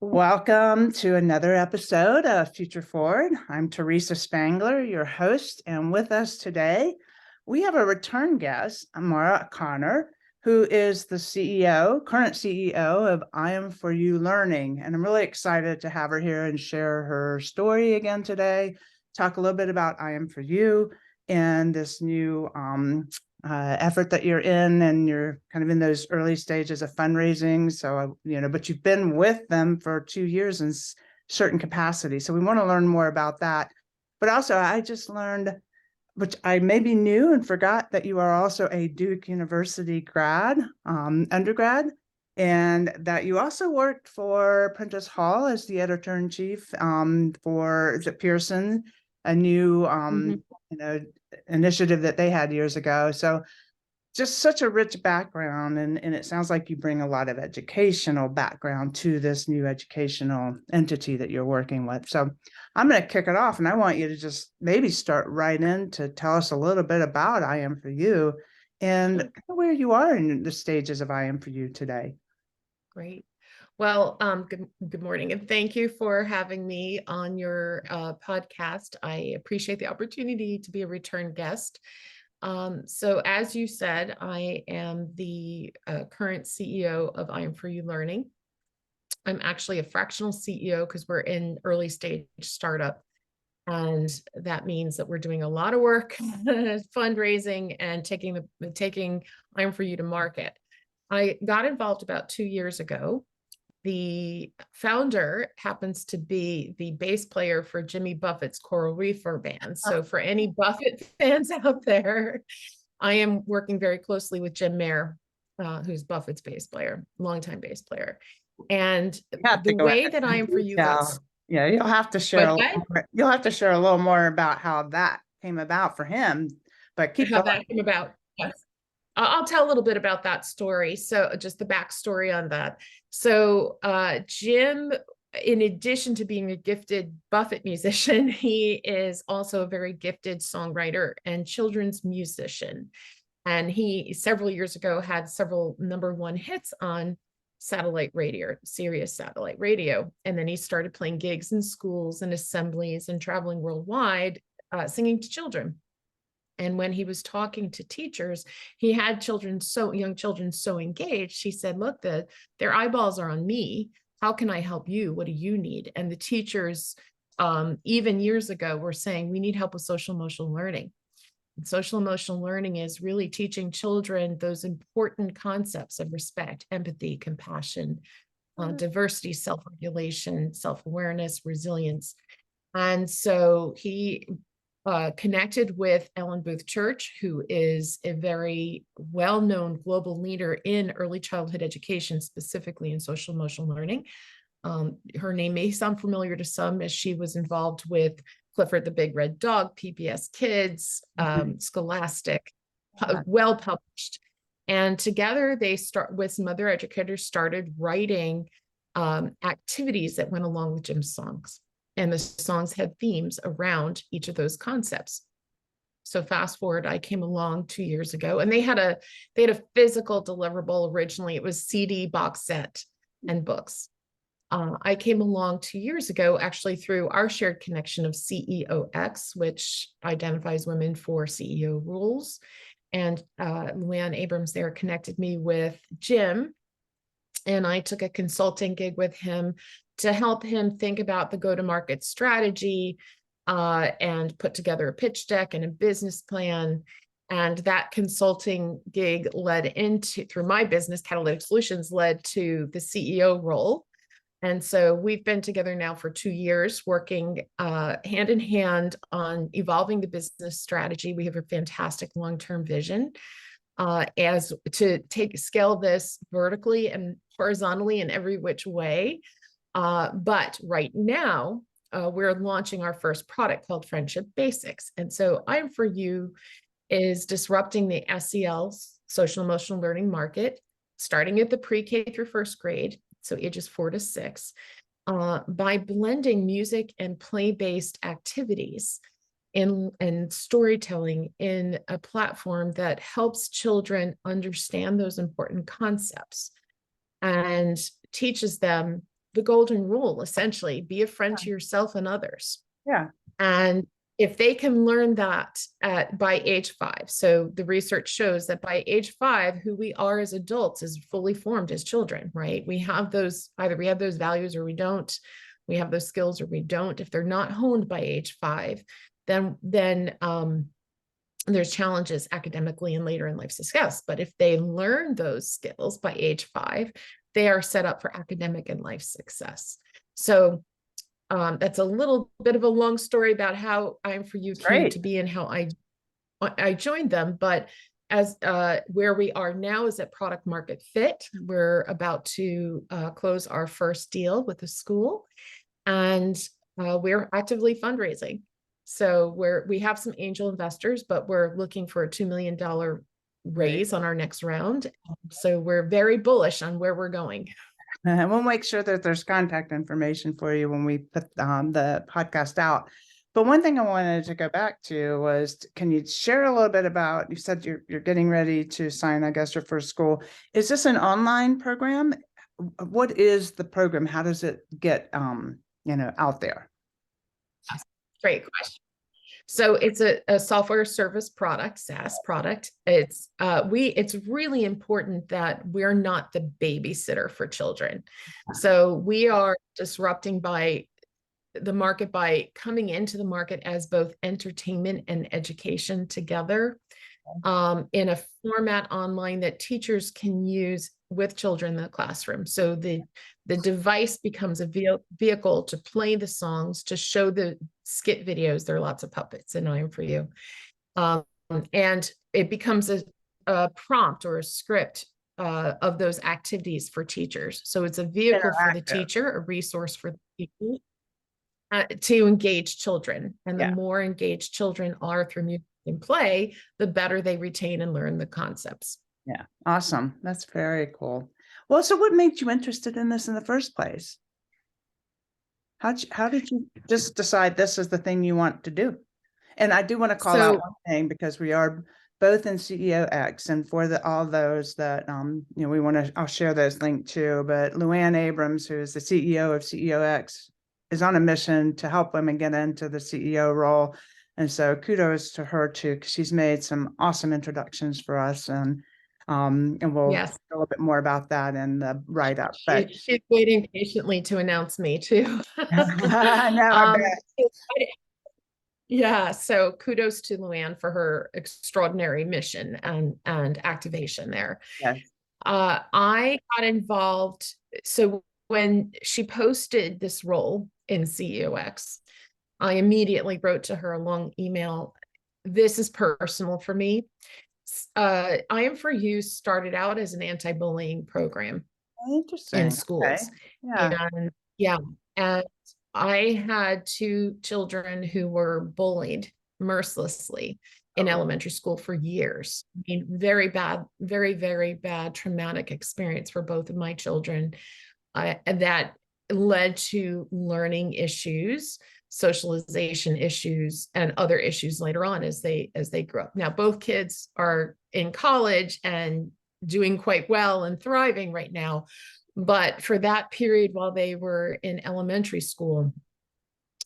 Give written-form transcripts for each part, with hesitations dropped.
Welcome to another episode of Future Forward. I'm Teresa Spangler, your host, and with us today, we have a return guest, Maura, who is the current CEO of IM4U Learning. And I'm really excited to have her here and share her story again today, talk a little bit about IM4U and this new effort that you're in, and you're kind of in those early stages of fundraising. So, but you've been with them for 2 years in certain capacity. So we want to learn more about that. But also, I just learned, which I maybe knew and forgot, that you are also a Duke University undergrad, and that you also worked for Prentice Hall as the editor-in-chief for, is it Pearson, a new initiative that they had years ago. So just such a rich background, and it sounds like you bring a lot of educational background to this new educational entity that you're working with. So I'm going to kick it off, and I want you to just maybe start right in to tell us a little bit about IM4U and where you are in the stages of IM4U today. Great. Well, good morning, and thank you for having me on your podcast. I appreciate the opportunity to be a return guest. So as you said, I am the current CEO of IM4U Learning. I'm actually a fractional CEO because we're in early stage startup. And that means that we're doing a lot of work, fundraising, and taking IM4U to market. I got involved about 2 years ago. The founder happens to be the bass player for Jimmy Buffett's Coral Reefer band. So for any Buffett fans out there, I am working very closely with Jim Maura, who's Buffett's bass player, longtime bass player. And the way that IM4U got... Yeah, you'll have to share a little more about how that came about for him, but keep going. How that came about, yes. I'll tell a little bit about that story. So just the backstory on that. So Jim, in addition to being a gifted Buffett musician, he is also a very gifted songwriter and children's musician. And he, several years ago, had several #1 hits on satellite radio, Sirius satellite radio. And then he started playing gigs in schools and assemblies and traveling worldwide, singing to children. And when he was talking to teachers, he had young children so engaged. He said, look, their eyeballs are on me. How can I help you? What do you need? And the teachers, even years ago, were saying, we need help with social emotional learning. And social emotional learning is really teaching children those important concepts of respect, empathy, compassion, diversity, self-regulation, self-awareness, resilience. And so he connected with Ellen Booth Church, who is a very well-known global leader in early childhood education, specifically in social emotional learning. Her name may sound familiar to some, as she was involved with Clifford the Big Red Dog, PBS Kids, Scholastic, well published. And together they with some other educators started writing activities that went along with Jim's songs. And the songs had themes around each of those concepts. So fast forward, I came along 2 years ago, and they had a physical deliverable originally. It was CD box set and books. I came along 2 years ago, actually through our shared connection of CEOX, which identifies women for CEO rules. And Luann Abrams there connected me with Jim, and I took a consulting gig with him to help him think about the go-to-market strategy and put together a pitch deck and a business plan. And that consulting gig through my business, Catalytic Solutions, led to the CEO role. And so we've been together now for 2 years, working hand in hand on evolving the business strategy. We have a fantastic long-term vision as to scale this vertically and horizontally in every which way. But right now, we're launching our first product called Friendship Basics. And so IM4U is disrupting the SEL, social emotional learning market, starting at the pre-K through first grade, so ages 4 to 6, by blending music and play-based activities and storytelling in a platform that helps children understand those important concepts and teaches them the golden rule, essentially, be a friend to yourself and others. Yeah. And if they can learn that by age 5, so the research shows that by age 5, who we are as adults is fully formed as children, right? We have those, either we have those values or we don't. We have those skills or we don't. If they're not honed by age 5, then there's challenges academically and later in life success. But if they learn those skills by age 5, they are set up for academic and life success. So that's a little bit of a long story about how IM4U came to be and how I joined them. But as where we are now is at product market fit. We're about to close our first deal with a school, and we're actively fundraising. So we have some angel investors, but we're looking for a $2 million raise on our next round. So we're very bullish on where we're going. And we'll make sure that there's contact information for you when we put the podcast out. But one thing I wanted to go back to was, can you share a little bit about, you said you're getting ready to sign, I guess, your first school. Is this an online program? What is the program? How does it get, out there? Great question. So it's a software service product, SaaS product. It's really important that we're not the babysitter for children. So we are disrupting the market by coming into the market as both entertainment and education together, in a format online that teachers can use with children in the classroom. So the device becomes a vehicle to play the songs, to show the skit videos. There are lots of puppets in IM4U. And it becomes a prompt or a script of those activities for teachers. So it's a vehicle for the teacher, a resource for the teacher, to engage children. And the more engaged children are through music and play, the better they retain and learn the concepts. Yeah, awesome. That's very cool. Well, so what made you interested in this in the first place? How did you just decide this is the thing you want to do? And I do want to call out one thing, because we are both in CEOX, and for all those that I'll share those links too. But Luann Abrams, who is the CEO of CEOX, is on a mission to help women get into the CEO role. And so kudos to her too, because she's made some awesome introductions for us. And we'll talk a little bit more about that in the write-up. But she's waiting patiently to announce me too. Yeah, so kudos to Luann for her extraordinary mission and activation there. Yes. I got involved. So when she posted this role in CEOX, I immediately wrote to her a long email. This is personal for me. IM4U started out as an anti-bullying program in schools. Okay. And I had 2 children who were bullied mercilessly in elementary school for years. I mean, very bad, very, very bad traumatic experience for both of my children. And that led to learning issues, socialization issues, and other issues later on as they grew up. Now, both kids are in college and doing quite well and thriving right now. But for that period while they were in elementary school,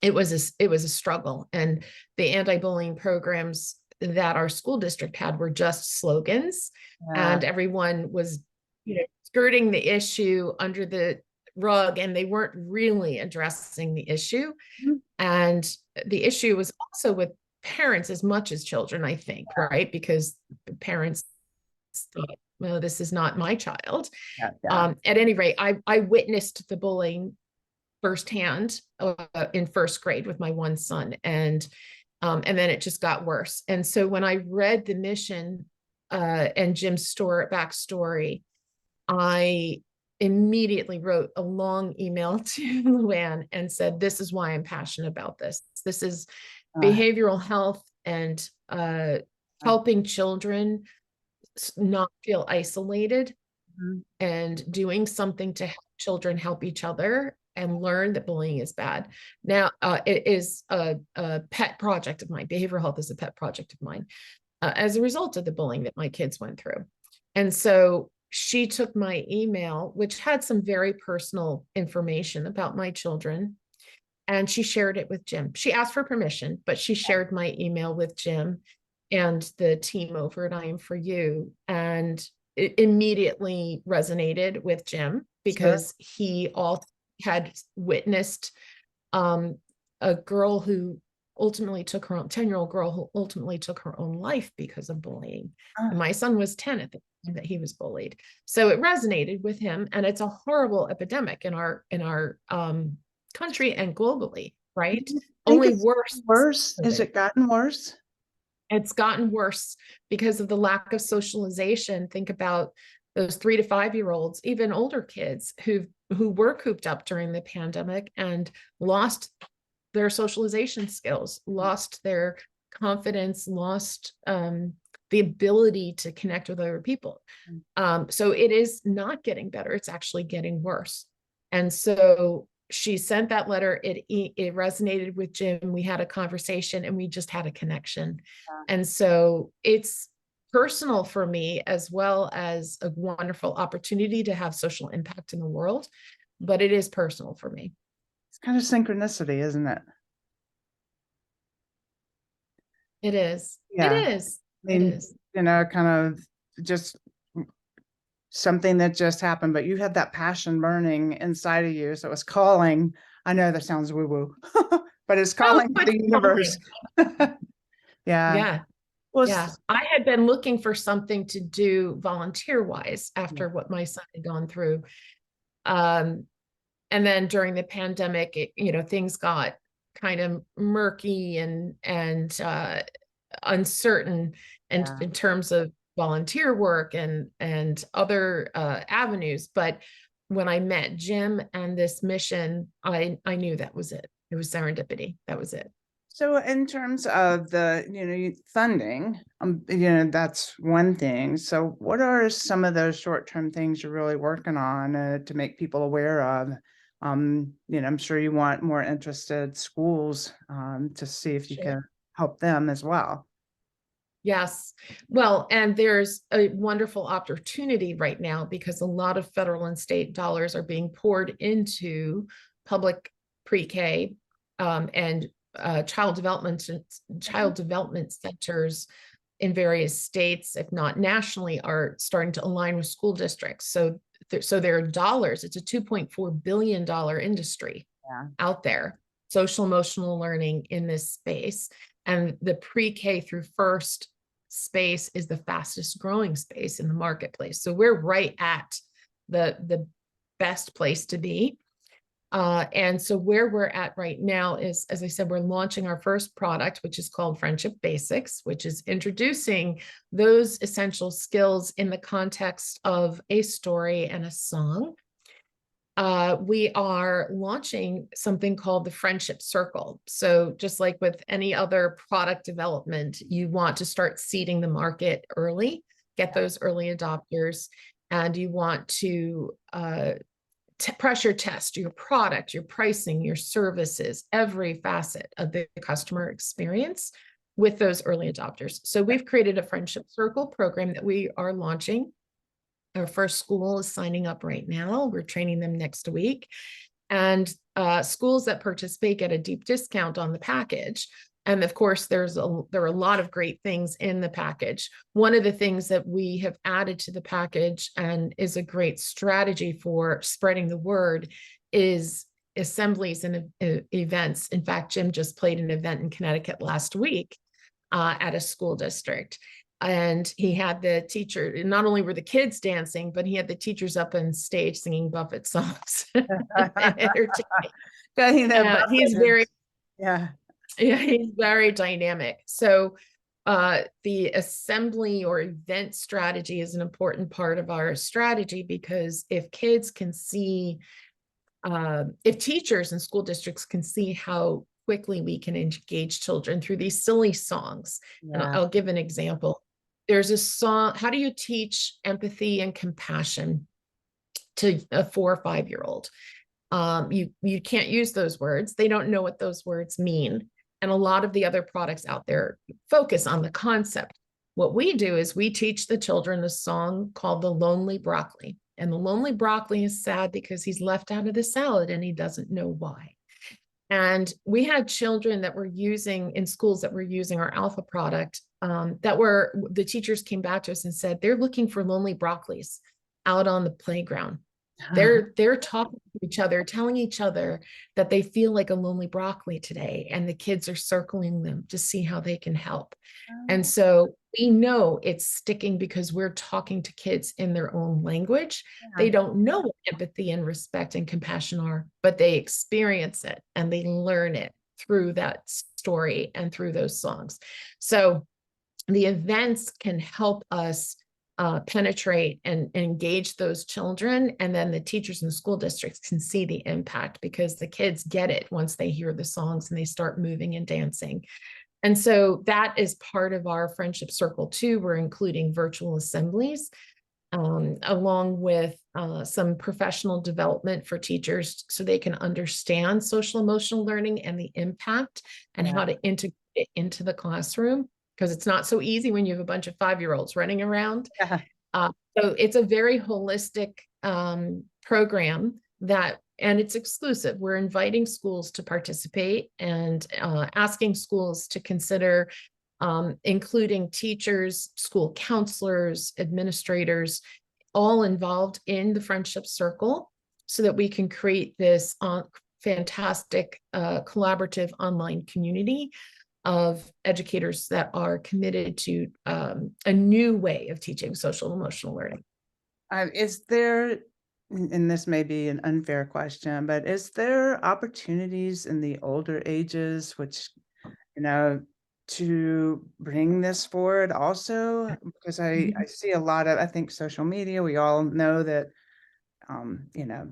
it was a struggle. And the anti-bullying programs that our school district had were just slogans, and everyone was, skirting the issue under the rug, and they weren't really addressing the issue. And the issue was also with parents as much as children, I think, right? Because parents thought, well, this is not my child. At any rate, I witnessed the bullying firsthand in first grade with my one son, and then it just got worse. And so when I read the mission and Jim's backstory, I immediately wrote a long email to Luann and said, this is why I'm passionate about this. This is behavioral health and helping children not feel isolated, and doing something to help children help each other and learn that bullying is bad. Now, it is a pet project of mine. Behavioral health is a pet project of mine as a result of the bullying that my kids went through. And so she took my email, which had some very personal information about my children, and she shared it with Jim. She asked for permission, but she shared my email with Jim and the team over at IM4U, and it immediately resonated with Jim because he all had witnessed a girl who ultimately took her own 10-year-old girl who ultimately took her own life because of bullying. And my son was 10 at the time that he was bullied. So it resonated with him, and it's a horrible epidemic in our country and globally, right? Only worse. Worse? Has it gotten worse? It's gotten worse because of the lack of socialization. Think about those 3 to 5-year-olds, even older kids who were cooped up during the pandemic and lost their socialization skills, lost their confidence, lost the ability to connect with other people. So it is not getting better. It's actually getting worse. And so she sent that letter. It resonated with Jim. We had a conversation and we just had a connection. And so it's personal for me, as well as a wonderful opportunity to have social impact in the world. But it is personal for me. It's kind of synchronicity, isn't it? It is. Yeah. It is. I mean, It is. kind of just something that just happened, but you had that passion burning inside of you. So it's calling. I know that sounds woo-woo, but it's calling the universe. Yeah. Well, yeah. I had been looking for something to do volunteer-wise after what my son had gone through. And then during the pandemic, things got kind of murky and uncertain in terms of volunteer work and other avenues. But when I met Jim and this mission, I knew that was it. It was serendipity. That was it. So in terms of the, funding, that's one thing. So what are some of those short-term things you're really working on to make people aware of? I'm sure you want more interested schools to see if you can help them as well. Yes. Well, and there's a wonderful opportunity right now because a lot of federal and state dollars are being poured into public pre-K and child development centers in various states, if not nationally, are starting to align with school districts. So there are dollars. It's a $2.4 billion industry out there, social emotional learning in this space. And the pre-K through first space is the fastest growing space in the marketplace. So we're right at the best place to be. And so where we're at right now is, as I said, we're launching our first product, which is called Friendship Basics, which is introducing those essential skills in the context of a story and a song. We are launching something called the Friendship Circle. So just like with any other product development, you want to start seeding the market early, get those early adopters, and you want to pressure test your product, your pricing, your services, every facet of the customer experience with those early adopters. So we've created a Friendship Circle program that we are launching. Our first school is signing up right now. We're training them next week. And schools that participate get a deep discount on the package. And of course, there are a lot of great things in the package. One of the things that we have added to the package and is a great strategy for spreading the word is assemblies and events. In fact, Jim just played an event in Connecticut last week at a school district. And he had the teacher, not only were the kids dancing, but he had the teachers up on stage singing Buffett songs. He's very, he's very dynamic. So the assembly or event strategy is an important part of our strategy, because if kids can see, if teachers and school districts can see how quickly we can engage children through these silly songs. And I'll give an example. There's a song, how do you teach empathy and compassion to a 4 or 5-year-old? You can't use those words. They don't know what those words mean. And a lot of the other products out there focus on the concept. What we do is we teach the children a song called The Lonely Broccoli. And the lonely broccoli is sad because he's left out of the salad and he doesn't know why. And we had children that were using in schools that were using our alpha product, that were, the teachers came back to us and said, they're looking for lonely broccolis out on the playground. They're talking to each other, telling each other that they feel like a lonely broccoli today, and the kids are circling them to see how they can help. And so we know it's sticking because we're talking to kids in their own language. They don't know what empathy and respect and compassion are, but they experience it and they learn it through that story and through those songs. So the events can help us penetrate and engage those children. And then the teachers in the school districts can see the impact because the kids get it once they hear the songs and they start moving and dancing. And so that is part of our friendship circle too. We're including virtual assemblies, along with some professional development for teachers so they can understand social emotional learning and the impact and how to integrate it into the classroom, because it's not so easy when you have a bunch of 5-year-olds running around. So it's a very holistic program and it's exclusive. We're inviting schools to participate and asking schools to consider including teachers, school counselors, administrators, all involved in the friendship circle so that we can create this fantastic collaborative online community of educators that are committed to a new way of teaching social emotional learning. Is there, and this may be an unfair question, but is there opportunities in the older ages, which, to bring this forward also? Because I see a lot of, I think social media, we all know that,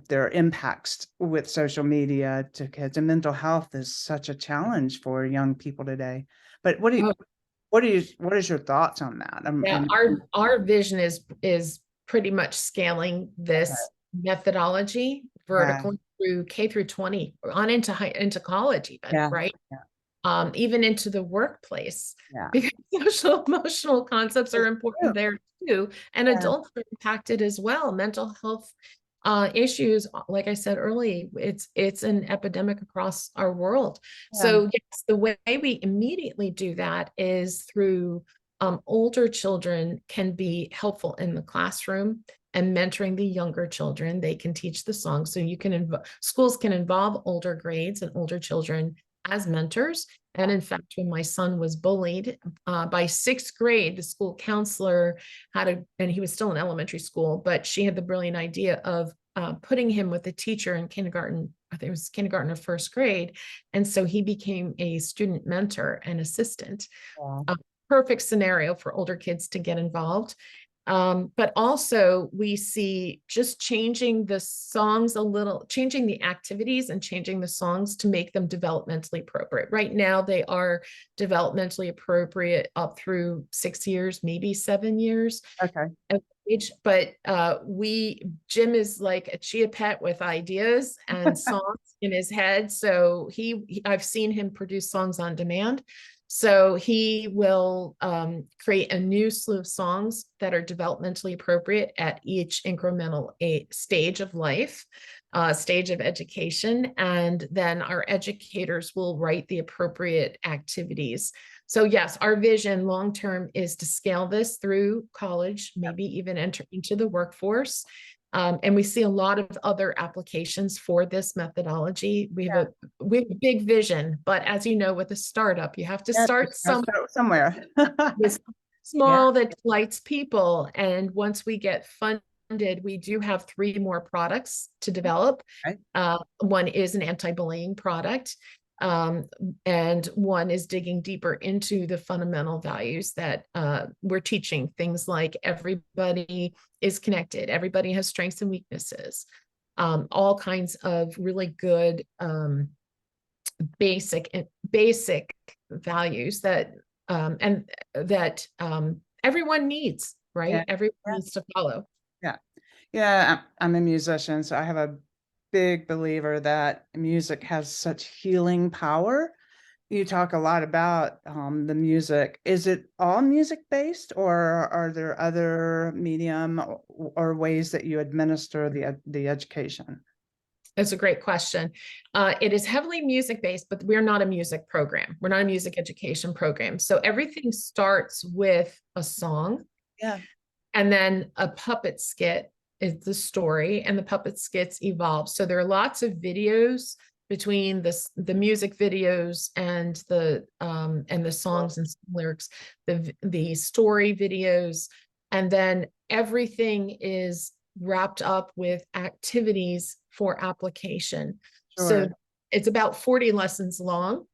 there are impacts with social media to kids, and mental health is such a challenge for young people today. But what is your thoughts on that? Yeah, our vision is pretty much scaling this methodology vertically through K through 20 on into college even, right? Even into the workplace, because social emotional concepts are important there too, and adults are impacted as well. Mental health issues, like I said earlier, it's an epidemic across our world. So yes, the way we immediately do that is through older children can be helpful in the classroom and mentoring the younger children. They can teach the song. So you can schools can involve older grades and older children as mentors. And in fact, when my son was bullied, by 6th grade, the school counselor and he was still in elementary school, but she had the brilliant idea of putting him with a teacher in kindergarten. I think it was kindergarten or 1st grade. And so he became a student mentor and assistant. Perfect scenario for older kids to get involved. But also we see just changing the songs a little, changing the activities and changing the songs to make them developmentally appropriate. Right now they are developmentally appropriate up through 6 years, maybe 7 years. Age. But Jim is like a chia pet with ideas and songs in his head. So I've seen him produce songs on demand. So he will create a new slew of songs that are developmentally appropriate at each incremental stage of life, stage of education. And then our educators will write the appropriate activities. So yes, our vision long-term is to scale this through college, maybe even enter into the workforce. And we see a lot of other applications for this methodology. We have a big vision, but as you know, with a startup, you have to start somewhere. Small that delights people. And once we get funded, we do have 3 more products to develop. One is an anti-bullying product. And one is digging deeper into the fundamental values that we're teaching, things like everybody is connected, everybody has strengths and weaknesses, all kinds of really good basic values that everyone needs, right? Everyone needs to follow. I'm a musician, so I have a big believer that music has such healing power You talk a lot about the music. Is it all music based, or are there other medium or ways that you administer the education? That's a great question. It is heavily music based, but we're not a music program. We're not a music education program. So everything starts with a song, Yeah, and then a puppet skit is the story, and the puppet skits evolve. So there are lots of videos between the music videos and the songs and lyrics, the story videos, and then everything is wrapped up with activities for application. So sure. it's about 40 lessons long.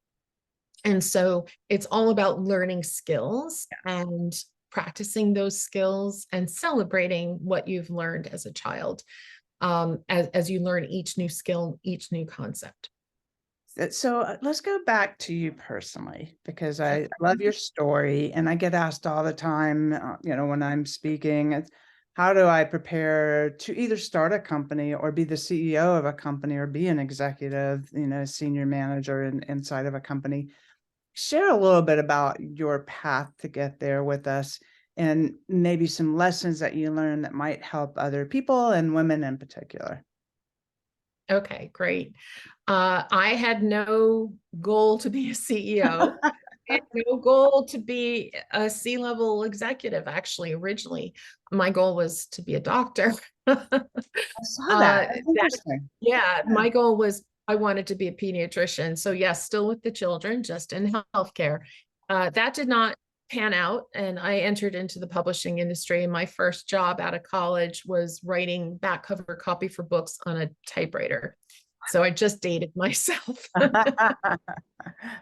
And so it's all about learning skills and practicing those skills and celebrating what you've learned as a child, as you learn each new skill, each new concept. So let's go back to you personally, because I love your story and I get asked all the time, when I'm speaking, how do I prepare to either start a company or be the CEO of a company or be an executive, senior manager inside of a company? Share a little bit about your path to get there with us and maybe some lessons that you learned that might help other people and women in particular. Okay, great. I had no goal to be a CEO. I had no goal to be a C-level executive, actually, originally. My goal was to be a doctor. I saw that. That's That, interesting. yeah, Yeah. my goal was I wanted to be a pediatrician. So yes, still with the children, just in healthcare. That did not pan out, and I entered into the publishing industry. And my first job out of college was writing back cover copy for books on a typewriter. So I just dated myself.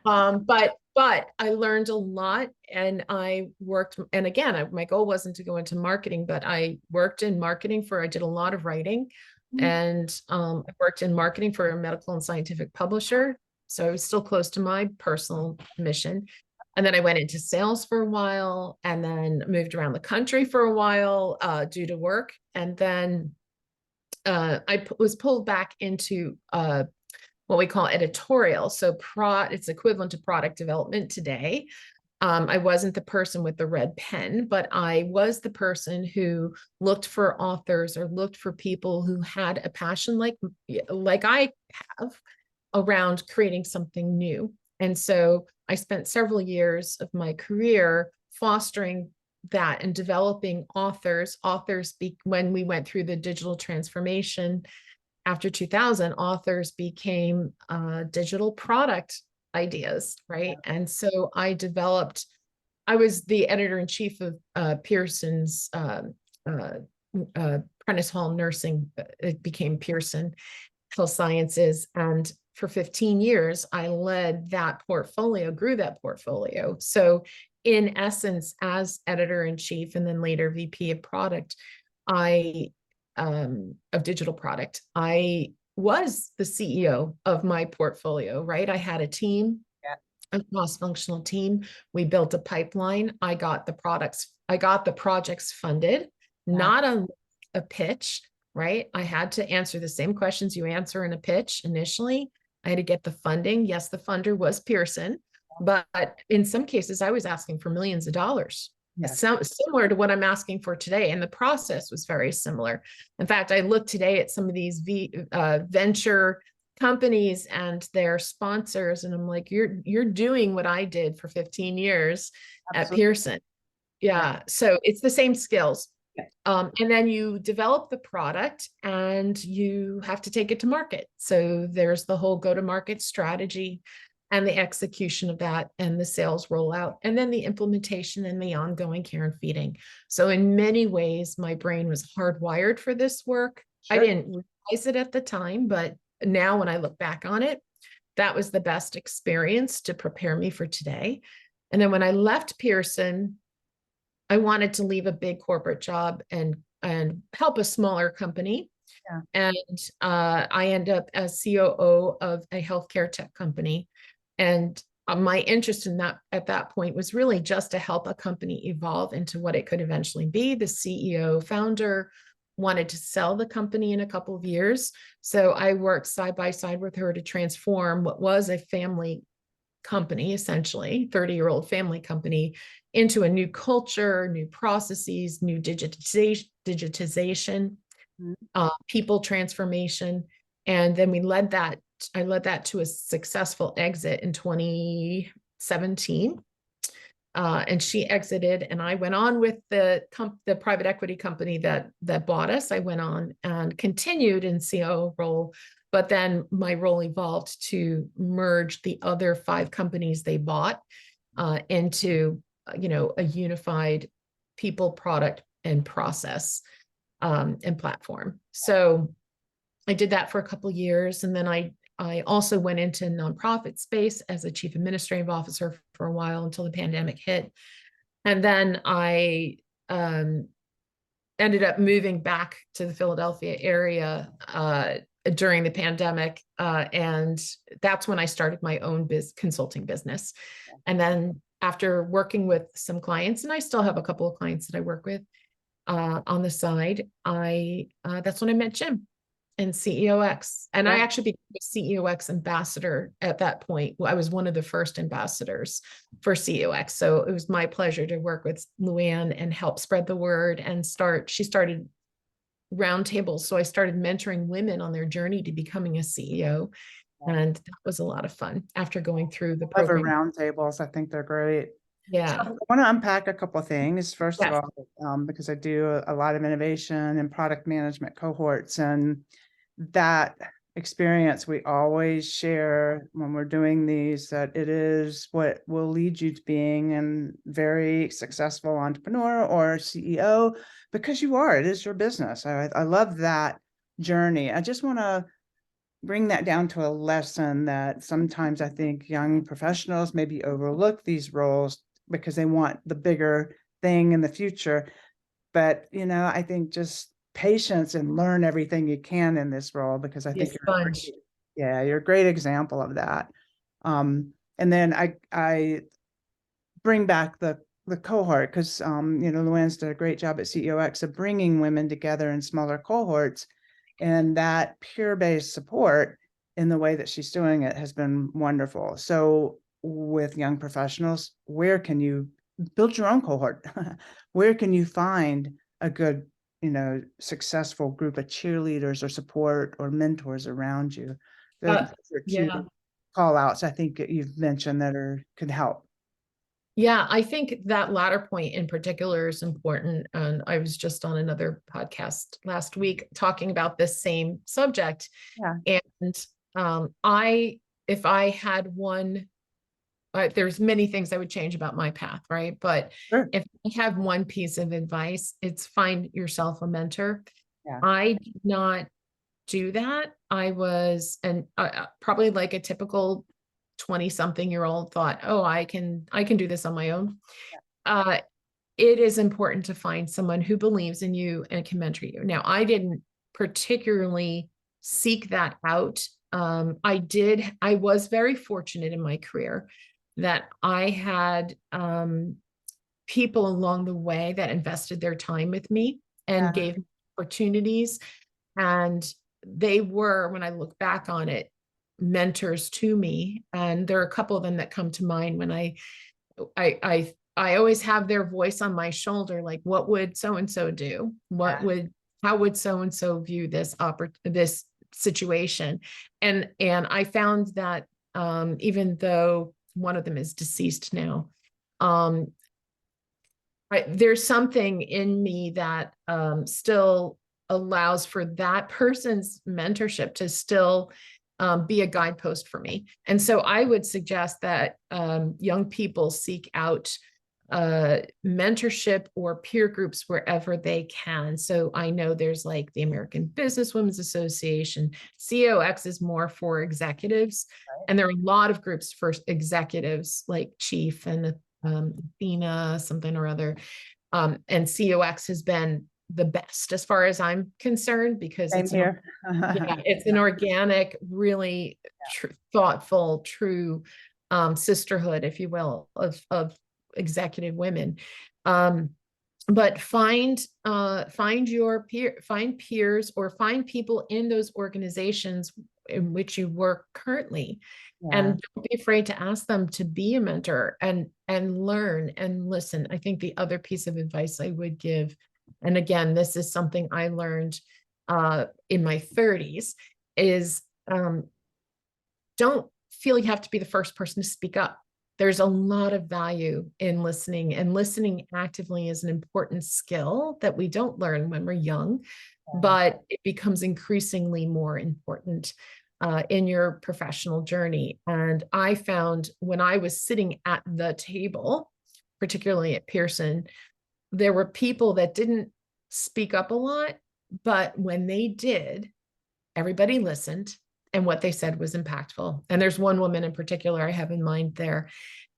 But I learned a lot, and I worked, and again, my goal wasn't to go into marketing, but I worked in marketing I did a lot of writing, and I worked in marketing for a medical and scientific publisher. So I was still close to my personal mission. And then I went into sales for a while, and then moved around the country for a while due to work. And then I was pulled back into what we call editorial. So it's equivalent to product development today. I wasn't the person with the red pen, but I was the person who looked for authors or looked for people who had a passion like I have around creating something new. And so I spent several years of my career fostering that and developing authors. When we went through the digital transformation after 2000, authors became digital product ideas, right? And so I was the editor-in-chief of Pearson's Prentice Hall Nursing. It became Pearson Health Sciences. And for 15 years, I led that portfolio, grew that portfolio. So in essence, as editor-in-chief and then later VP of product, of digital product, I was the CEO of my portfolio, right? I had a team, a cross-functional team. We built a pipeline. I got the projects funded, not a pitch, right? I had to answer the same questions you answer in a pitch initially. I had to get the funding. Yes, the funder was Pearson, but in some cases, I was asking for millions of dollars. Yes. Similar to what I'm asking for today. And the process was very similar. In fact, I look today at some of these venture companies and their sponsors, and I'm like, you're doing what I did for 15 years at Pearson. Yeah. So it's the same skills. And then you develop the product and you have to take it to market. So there's the whole go-to-market strategy and the execution of that and the sales rollout, and then the implementation and the ongoing care and feeding. So in many ways, my brain was hardwired for this work. Sure. I didn't realize it at the time, but now when I look back on it, that was the best experience to prepare me for today. And then when I left Pearson, I wanted to leave a big corporate job and help a smaller company. Yeah. And I ended up as COO of a healthcare tech company. And my interest in that at that point was really just to help a company evolve into what it could eventually be. The CEO founder wanted to sell the company in a couple of years. So I worked side by side with her to transform what was a family company, essentially 30-year-old family company, into a new culture, new processes, new digitization, people transformation. And then I led that to a successful exit in 2017. And she exited, and I went on with the private equity company that bought us. I went on and continued in COO role, but then my role evolved to merge the other 5 companies they bought into a unified people, product, and process and platform. So I did that for a couple of years, and then I also went into nonprofit space as a chief administrative officer for a while until the pandemic hit. And then I ended up moving back to the Philadelphia area during the pandemic. And that's when I started my own consulting business. And then after working with some clients, and I still have a couple of clients that I work with on the side, that's when I met Jim and CEOX. And I actually became a CEOX ambassador at that point. I was one of the first ambassadors for CEOX. So it was my pleasure to work with Luann and help spread the word and she started roundtables. So I started mentoring women on their journey to becoming a CEO. And that was a lot of fun after going through the program. Roundtables, I think they're great. Yeah. So I want to unpack a couple of things. First of all, because I do a lot of innovation and product management cohorts, and that experience we always share when we're doing these, that it is what will lead you to being a very successful entrepreneur or CEO, because it is your business. I love that journey. I just want to bring that down to a lesson that sometimes I think young professionals maybe overlook these roles because they want the bigger thing in the future. But, I think just patience and learn everything you can in this role, because I think you're a great example of that. And then I bring back the cohort, because, Luann's did a great job at CEOX of bringing women together in smaller cohorts. And that peer-based support in the way that she's doing it has been wonderful. So with young professionals, where can you build your own cohort? Where can you find a good, successful group of cheerleaders or support or mentors around you? Those are two call outs I think you've mentioned that could help. Yeah, I think that latter point in particular is important. And I was just on another podcast last week talking about this same subject. Yeah. And if I had one, there's many things I would change about my path, right? But if I have one piece of advice, it's find yourself a mentor. Yeah. I did not do that. I was, and probably like a typical 20-something-year-old thought, oh, I can do this on my own. Yeah. It is important to find someone who believes in you and can mentor you. Now, I didn't particularly seek that out. I was very fortunate in my career that I had people along the way that invested their time with me and gave me opportunities. And they were, when I look back on it, mentors to me. And there are a couple of them that come to mind when I always have their voice on my shoulder, like, what would so-and-so do? How would so-and-so view this situation? And I found that even though one of them is deceased now, there's something in me that still allows for that person's mentorship to still be a guidepost for me. And so I would suggest that young people seek out mentorship or peer groups wherever they can. So I know there's like the American Businesswomen's Association. COX is more for executives. Right. And there are a lot of groups for executives like Chief and Athena, something or other. And COX has been the best as far as I'm concerned, because it's an organic, really thoughtful, true sisterhood, if you will, of executive women. But find your peers or find people in those organizations in which you work currently. Yeah. And don't be afraid to ask them to be a mentor and learn and listen. I think the other piece of advice I would give, and again, this is something I learned in my 30s, is don't feel you have to be the first person to speak up. There's a lot of value in listening, and listening actively is an important skill that we don't learn when we're young, but it becomes increasingly more important in your professional journey. And I found when I was sitting at the table, particularly at Pearson, there were people that didn't speak up a lot, but when they did, everybody listened, and what they said was impactful. And there's one woman in particular I have in mind there.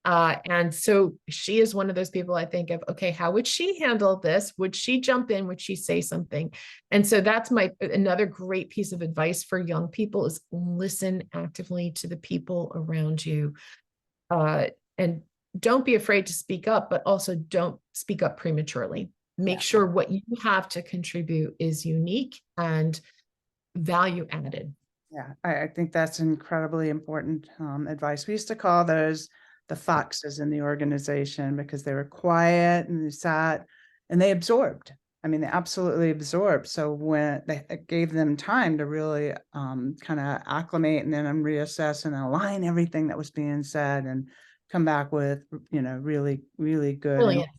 And so she is one of those people I think of, okay, how would she handle this? Would she jump in? Would she say something? And so that's another great piece of advice for young people is listen actively to the people around you. And don't be afraid to speak up, but also don't speak up prematurely. Make sure what you have to contribute is unique and value added. Yeah, I think that's incredibly important advice. We used to call those the foxes in the organization because they were quiet and they sat and they absorbed. I mean, they absolutely absorbed. So when it gave them time to really kind of acclimate and then reassess and align everything that was being said and come back with, really, really good. Brilliance.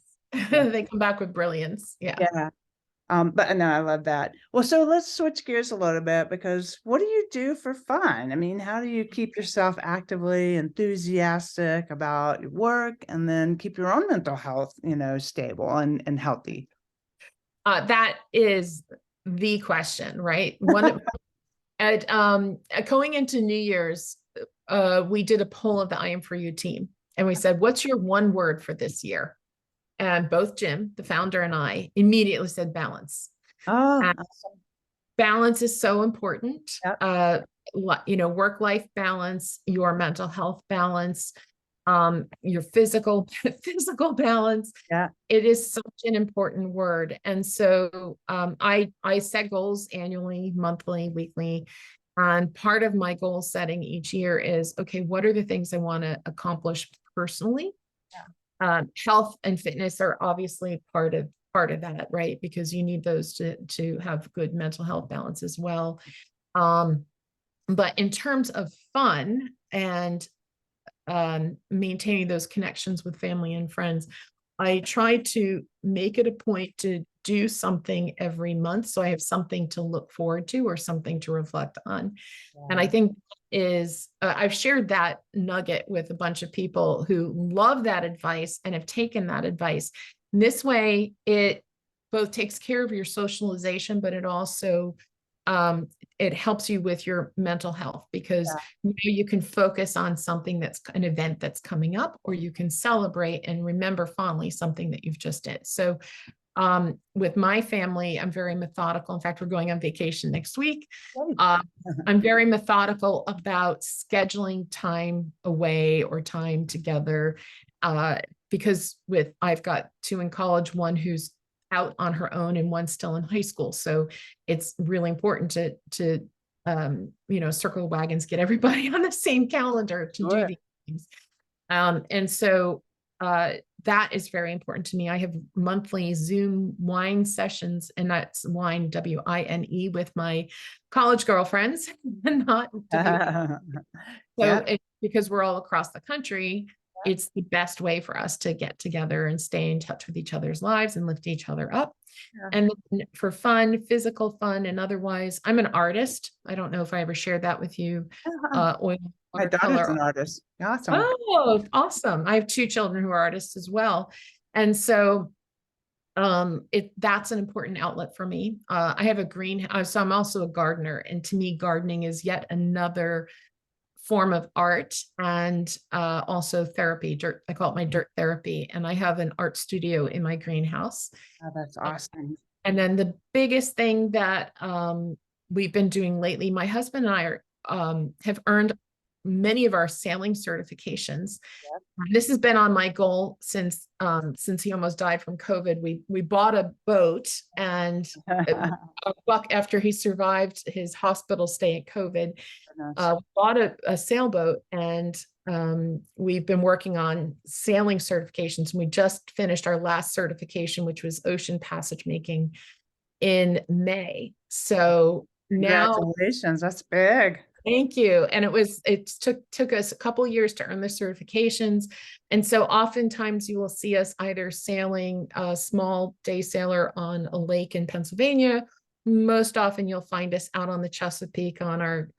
They come back with brilliance. Yeah. Yeah. But no, I love that. Well, so let's switch gears a little bit because what do you do for fun? I mean, how do you keep yourself actively enthusiastic about your work and then keep your own mental health, stable and healthy? That is the question, right? Going into New Year's, we did a poll of the IM4U team, and we said, "What's your one word for this year?" And both Jim, the founder, and I immediately said balance. Oh, awesome. Balance is so important. Yep. Work-life balance, your mental health balance, your physical balance. Yeah. It is such an important word. And so I set goals annually, monthly, weekly. And part of my goal setting each year is, okay, what are the things I want to accomplish personally? Health and fitness are obviously part of that, right? Because you need those to have good mental health balance as well. But in terms of fun and maintaining those connections with family and friends, I try to make it a point to do something every month, so I have something to look forward to or something to reflect on. Yeah. And I think I've shared that nugget with a bunch of people who love that advice and have taken that advice. And this way, it both takes care of your socialization, but it also it helps you with your mental health because you can focus on something that's an event that's coming up, or you can celebrate and remember fondly something that you've just did. So with my family, I'm very methodical. In fact, we're going on vacation next week. I'm very methodical about scheduling time away or time together because I've got two in college, one who's out on her own and one still in high school. So it's really important to circle wagons, get everybody on the same calendar to do these things. And so that is very important to me. I have monthly Zoom wine sessions, and that's wine, W-I-N-E, with my college girlfriends, and not because we're all across the country. It's the best way for us to get together and stay in touch with each other's lives and lift each other up. And then for fun, physical fun, and otherwise, I'm an artist. I don't know if I ever shared that with you. Oil, my daughter's an artist. Awesome. Oh, awesome. I have two children who are artists as well. And so that's an important outlet for me. I have a greenhouse, so I'm also a gardener. And to me, gardening is yet another form of art and also therapy. I call it my dirt therapy. And I have an art studio in my greenhouse. Oh, that's awesome. And then the biggest thing that we've been doing lately, my husband and I have earned many of our sailing certifications. Yep. This has been on my goal since he almost died from COVID. We bought a boat, and a buck after he survived his hospital stay at COVID, bought a sailboat, and we've been working on sailing certifications. We just finished our last certification, which was ocean passage making, in May. So now, congratulations, that's big. thank you. And it took us a couple years to earn the certifications. And so oftentimes you will see us either sailing a small day sailor on a lake in Pennsylvania. Most often you'll find us out on the Chesapeake on our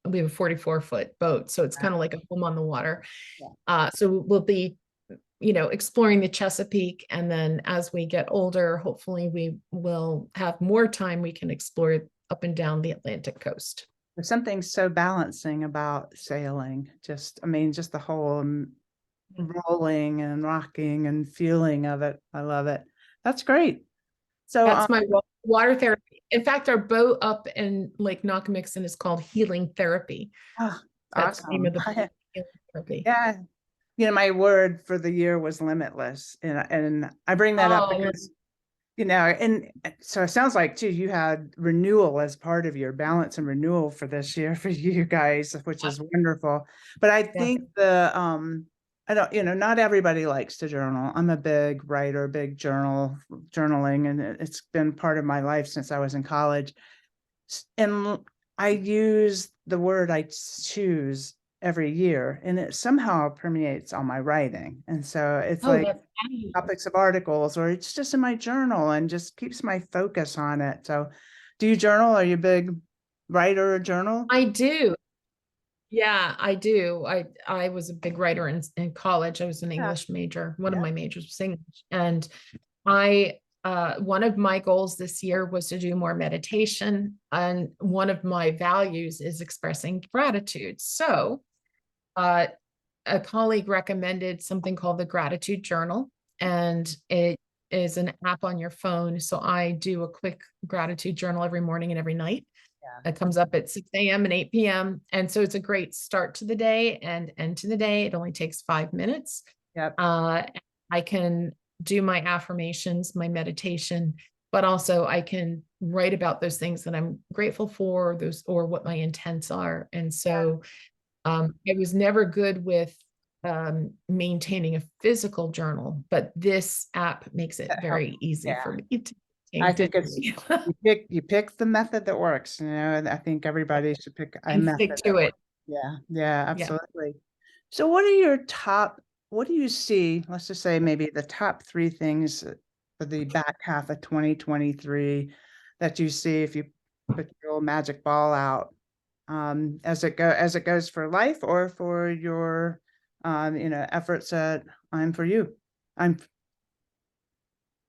we have a 44-foot boat. So it's kind of like a home on the water. Yeah. So we'll be, exploring the Chesapeake. And then as we get older, hopefully we will have more time. We can explore up and down the Atlantic coast. There's something so balancing about sailing. Just the whole rolling and rocking and feeling of it. I love it. That's great. So that's my water therapy. In fact, our boat up in Lake Nockamixon is called Healing Therapy. Oh, that's awesome. the name of the boat, Healing Therapy. Yeah. My word for the year was limitless. And I bring that up because, and so it sounds like too, you had renewal as part of your balance and renewal for this year for you guys, which is wonderful. But I think I don't, not everybody likes to journal. I'm a big writer, big journaling, and it's been part of my life since I was in college. And I use the word I choose every year, and it somehow permeates all my writing. And so it's like topics of articles, or it's just in my journal and just keeps my focus on it. So do you journal? Are you a big writer or journal? I do. Yeah, I do. I was a big writer in college. I was an English major. One of my majors was English. And one of my goals this year was to do more meditation. And one of my values is expressing gratitude. So a colleague recommended something called the Gratitude Journal, and it is an app on your phone. So I do a quick gratitude journal every morning and every night. It comes up at 6 a.m. and 8 p.m. And so it's a great start to the day and end to the day. It only takes 5 minutes. Yep. I can do my affirmations, my meditation, but also I can write about those things that I'm grateful for, or what my intents are. And so I was never good with maintaining a physical journal, but this app makes it very easy for me to. I think it's you pick the method that works. And I think everybody should pick a method. Stick to it. Yeah, absolutely. So what do you see, let's just say maybe the top 3 things for the back half of 2023 that you see if you put your old magic ball out, as it goes for life or for your efforts at IM4U?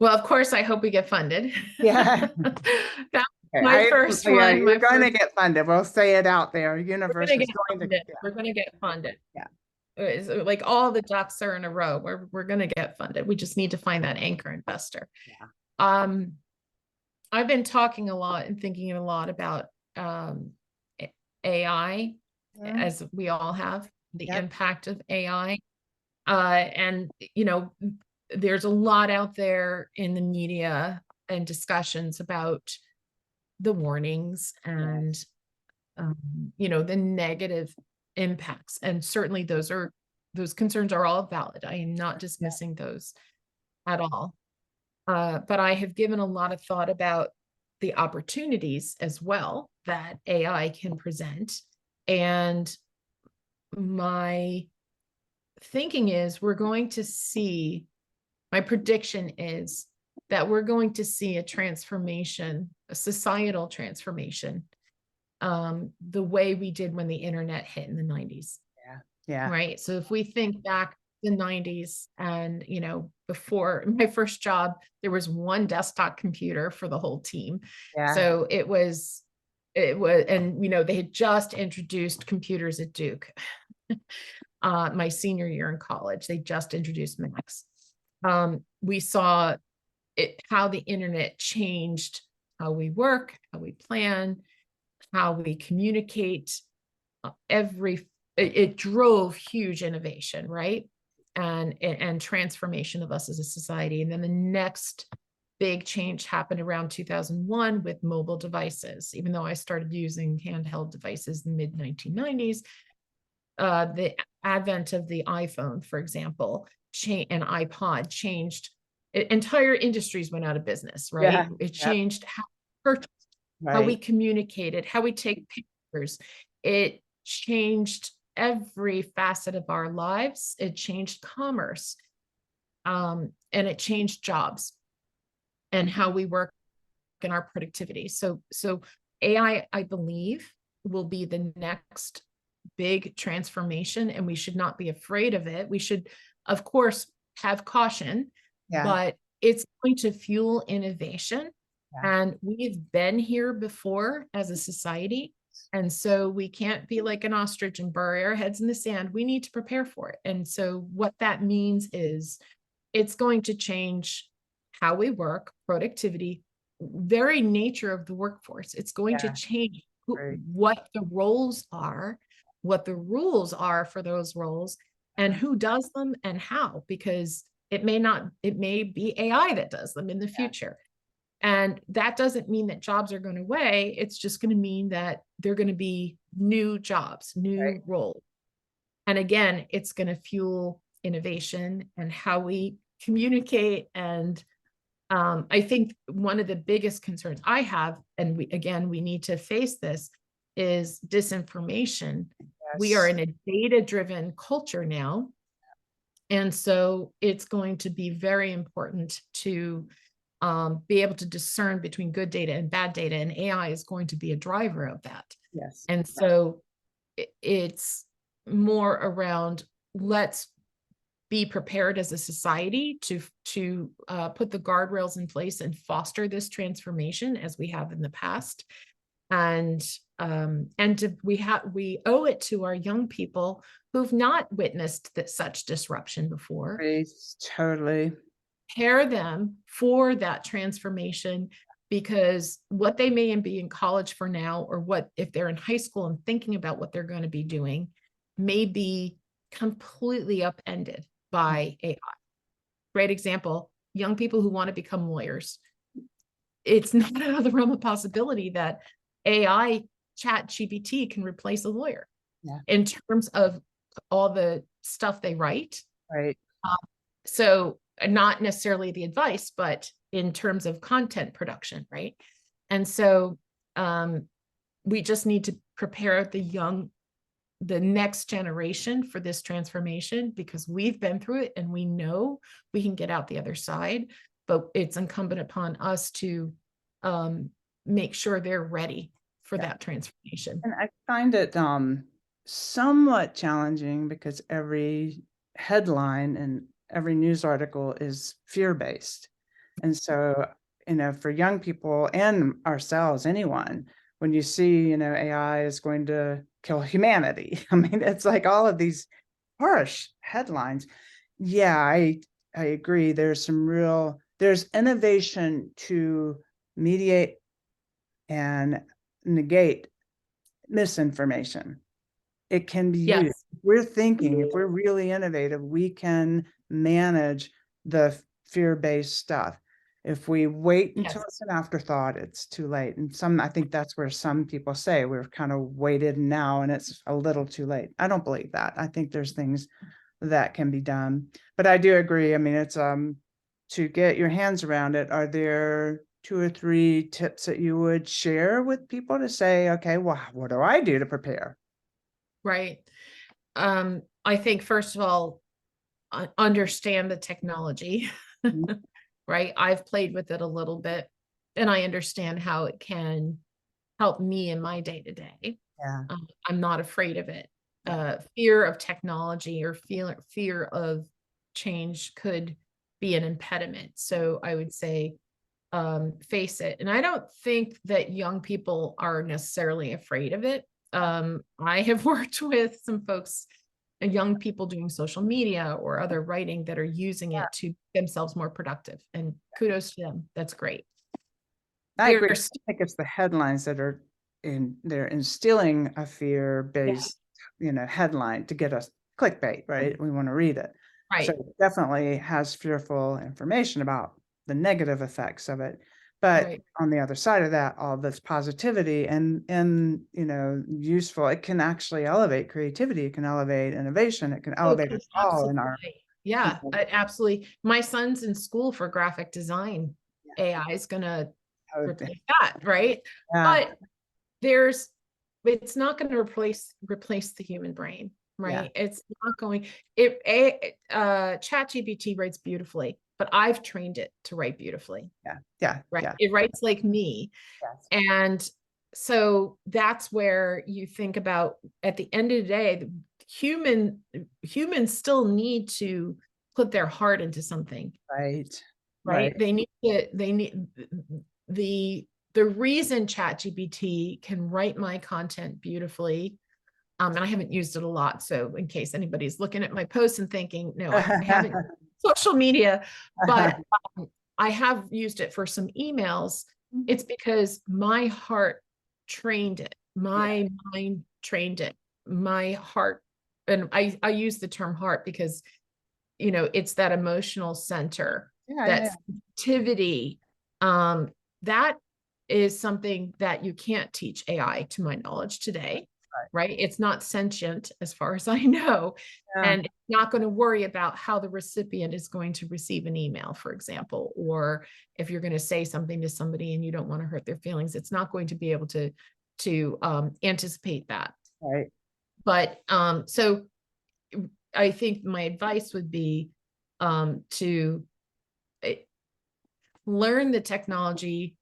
Well, of course, I hope we get funded. Yeah. That's my first one. Yeah, you're going to get funded. We'll say it out there. Universe is going to. We're going to get funded. Yeah. It's like all the ducks are in a row. We're going to get funded. We just need to find that anchor investor. Yeah. I've been talking a lot and thinking a lot about AI, as we all have, the impact of AI. And, there's a lot out there in the media and discussions about the warnings and, the negative impacts. And certainly those concerns are all valid. I am not dismissing those at all. But I have given a lot of thought about the opportunities as well that AI can present. And my thinking is my prediction is that we're going to see a transformation, a societal transformation, the way we did when the internet hit in the 90s. Yeah. Right. So if we think back to the 90s and, before my first job, there was one desktop computer for the whole team. Yeah. So it was, and, they had just introduced computers at Duke. My senior year in college, they just introduced Macs. We saw how the internet changed how we work, how we plan, how we communicate. it drove huge innovation, right? And transformation of us as a society. And then the next big change happened around 2001 with mobile devices. Even though I started using handheld devices in the mid 1990s, the advent of the iPhone, for example, and iPod changed entire industries went out of business, right? Yeah. It Yep. changed how we purchased, how we Right. communicated, how we take pictures. It changed every facet of our lives. It changed commerce, and it changed jobs and how we work and our productivity. So AI, I believe, will be the next big transformation, and we should not be afraid of it. We should, of course, have caution, Yeah. but it's going to fuel innovation. Yeah. And we've been here before as a society. And so we can't be like an ostrich and bury our heads in the sand. We need to prepare for it. And so what that means is it's going to change how we work, productivity, very nature of the workforce. It's going to Yeah. change Right. what the roles are, what the rules are for those roles, and who does them and how, because it may be AI that does them in the future. And that doesn't mean that jobs are going away. It's just going to mean that they're going to be new jobs, new Right. roles. And again, it's going to fuel innovation and how we communicate. And I think one of the biggest concerns I have, and we need to face this, is disinformation. We are Yes. in a data-driven culture now. And so it's going to be very important to be able to discern between good data and bad data. And AI is going to be a driver of that. Yes. And so it's more around, let's be prepared as a society to put the guardrails in place and foster this transformation as we have in the past. And we owe it to our young people who've not witnessed such disruption before. Totally. Prepare them for that transformation, because what they may be in college for now, or what if they're in high school and thinking about what they're going to be doing, may be completely upended by AI. Great example, young people who want to become lawyers. It's not out of the realm of possibility that AI chat GPT can replace a lawyer. Yeah. In terms of all the stuff they write. Right. So not necessarily the advice, but in terms of content production, right? And so we just need to prepare the next generation for this transformation, because we've been through it and we know we can get out the other side, but it's incumbent upon us to make sure they're ready for that transformation. And I find it somewhat challenging because every headline and every news article is fear-based. And so, for young people and ourselves, anyone, when you see, AI is going to kill humanity, I mean, it's like all of these harsh headlines. Yeah, I agree. There's innovation to mediate and negate misinformation. It can be used. Yes. If we're really innovative, we can manage the fear-based stuff. If we wait until it's an afterthought, it's too late. And I think that's where some people say we've kind of waited now and it's a little too late. I don't believe that. I think there's things that can be done. But I do agree. I mean, it's to get your hands around it. Are there 2 or 3 tips that you would share with people to say, okay, well, what do I do to prepare? Right. I think, first of all, understand the technology, right? I've played with it a little bit and I understand how it can help me in my day to day. Yeah. I'm not afraid of it. Fear of technology or fear of change could be an impediment. So I would say, face it. And I don't think that young people are necessarily afraid of it. I have worked with some folks, young people doing social media or other writing that are using it to themselves more productive, and kudos to them. That's great. I agree. I think it's the headlines that they're instilling a fear-based headline to get us clickbait, right? We want to read it. So Right. it definitely has fearful information about the negative effects of it. But Right. on the other side of that, all this positivity and useful, it can actually elevate creativity, it can elevate innovation, it can Oh, it elevate can us all in our, absolutely. Yeah, absolutely. My son's in school for graphic design. AI is gonna replace that, right? yeah, But it's not going to replace the human brain, yeah, right? It's not going. ChatGPT writes beautifully, but I've trained it to write beautifully, yeah, yeah, right? yeah, It writes like me. yes, And so that's where you think about, at the end of the day, humans still need to put their heart into something, right, right? right. The the reason ChatGPT can write my content beautifully, and I haven't used it a lot, so in case anybody's looking at my posts and thinking, no, I haven't social media, but I have used it for some emails. It's because my heart trained it, Yeah, my mind trained it, my heart, and I use the term heart because it's that emotional center, yeah, yeah, that sensitivity. That is something that you can't teach AI, to my knowledge, today, right? It's not sentient as far as I know, yeah, and it's not going to worry about how the recipient is going to receive an email, for example, or if you're going to say something to somebody and you don't want to hurt their feelings, it's not going to be able to anticipate that. right. But so I think my advice would be to learn the technology,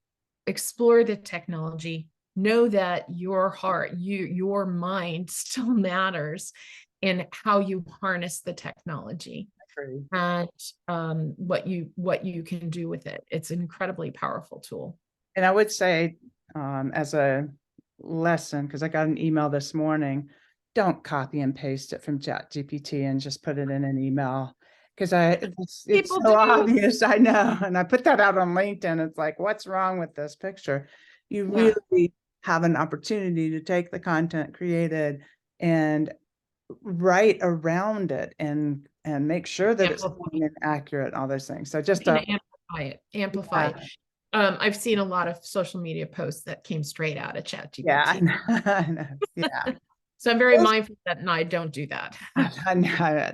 explore the technology, know that your heart, your mind still matters in how you harness the technology Agree. and what you can do with it. It's an incredibly powerful tool. And I would say, as a lesson, because I got an email this morning, don't copy and paste it from ChatGPT and just put it in an email. Because it's People so do. obvious, I know. And I put that out on LinkedIn. It's like, what's wrong with this picture? You Yeah. really have an opportunity to take the content created and write around it and make sure that it's Amplify. clean and accurate, all those things. So just You can amplify it. Amplify yeah, it. I've seen a lot of social media posts that came straight out of yeah, I ChatGPT. know, I know, yeah. So I'm very mindful that, and I don't do that. I know,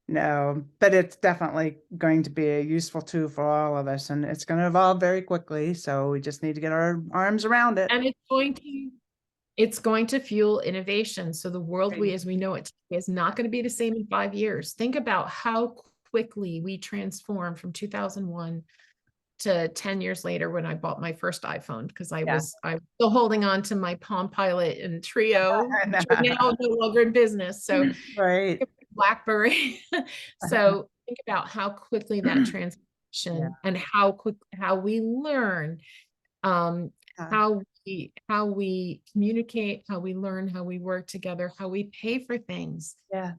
no, but it's definitely going to be a useful tool for all of us, and it's going to evolve very quickly. So we just need to get our arms around it. And it's going to fuel innovation. So the world as we know it is not going to be the same in 5 years. Think about how quickly we transformed from 2001 to 10 years later when I bought my first iPhone, because I Yeah, was still holding on to my Palm Pilot and Trio, I which are now know. no longer in business. So Right. BlackBerry. So think about how quickly that Yeah. transition, and how we learn, um, Yeah. how we communicate, how we learn, how we work together, how we pay for things. Yeah.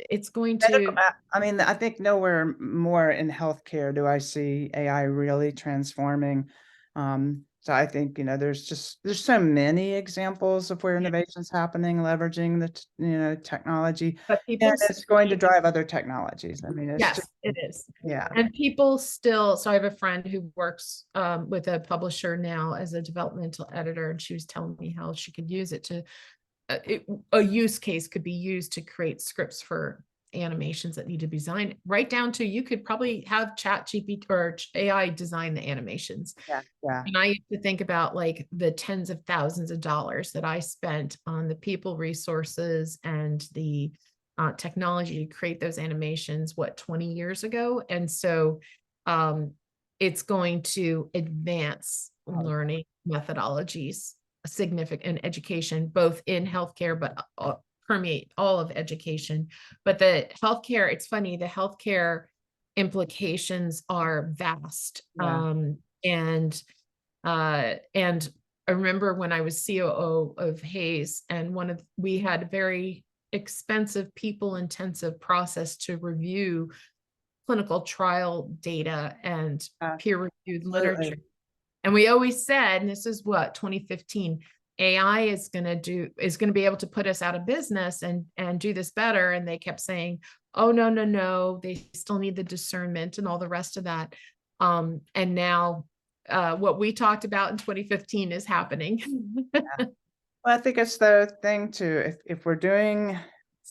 It's going Medical, to I mean, I think nowhere more in healthcare do I see AI really transforming. So I think, there's so many examples of where innovation's happening, leveraging the technology, but and people it's going to drive other technologies. I mean, it's just, yes, it is. yeah, And people still, so I have a friend who works with a publisher now as a developmental editor, and she was telling me how she could use it to, a use case could be used to create scripts for animations that need to be designed, right down to, you could probably have ChatGPT or AI design the animations. yeah, yeah, And I used to think about like the tens of thousands of dollars that I spent on the people resources and the technology to create those animations, 20 years ago. And so it's going to advance learning methodologies, significant education, both in healthcare, but permeate all of education. But the healthcare, it's funny, the healthcare implications are vast. yeah, And I remember when I was COO of Hayes, and we had a very expensive, people intensive process to review clinical trial data and peer reviewed literature. absolutely. And we always said, and this is 2015, AI is going to be able to put us out of business and do this better. And they kept saying, oh, no, no, no, they still need the discernment and all the rest of that. And now what we talked about in 2015 is happening. Well, I think it's the thing too, if we're doing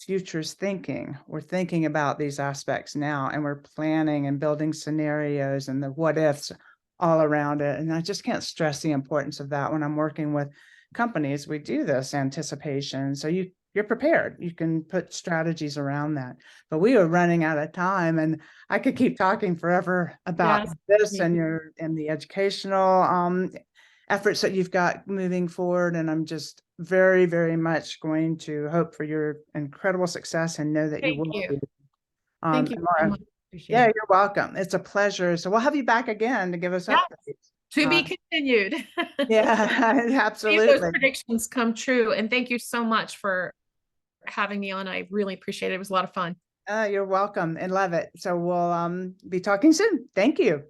futures thinking, we're thinking about these aspects now, and we're planning and building scenarios and the what ifs all around it. And I just can't stress the importance of that when I'm working with companies. We do this anticipation. So you're prepared. You can put strategies around that. But we are running out of time, and I could keep talking forever about Yes, this me and the educational efforts that you've got moving forward. And I'm just very, very much going to hope for your incredible success and know that you Thank will you. be. Thank you And so Maura, much. Appreciate yeah, it. you're welcome. It's a pleasure. So we'll have you back again to give us Yeah, updates. to be Uh, continued. yeah, See if those absolutely. predictions come true. And thank you so much for having me on. I really appreciate it. It was a lot of fun. You're welcome and love it. So we'll be talking soon. Thank you.